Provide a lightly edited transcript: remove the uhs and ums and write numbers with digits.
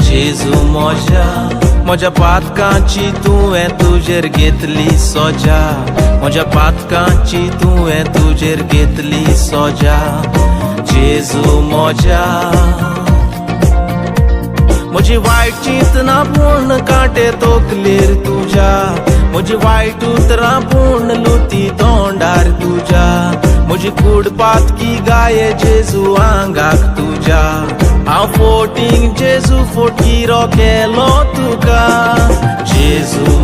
जेजू म्हज्या पातकांची तुवें तुजेर घेतली सोजा, म्हज्या पातकांची तुवें तुजेर घेतली सोजा. जेजू म्हजी वायट चिंतना पूर्ण कांटे तोकलेर तुज्या, म्हजी वायट उतरां पूर्ण लुती तोंडार तुज्या, म्हजी कुडपातकी गाये जेजू आंगाक तुज्या. हांव फोटींग जेजू फोटकिरो केलो तुका. जेजू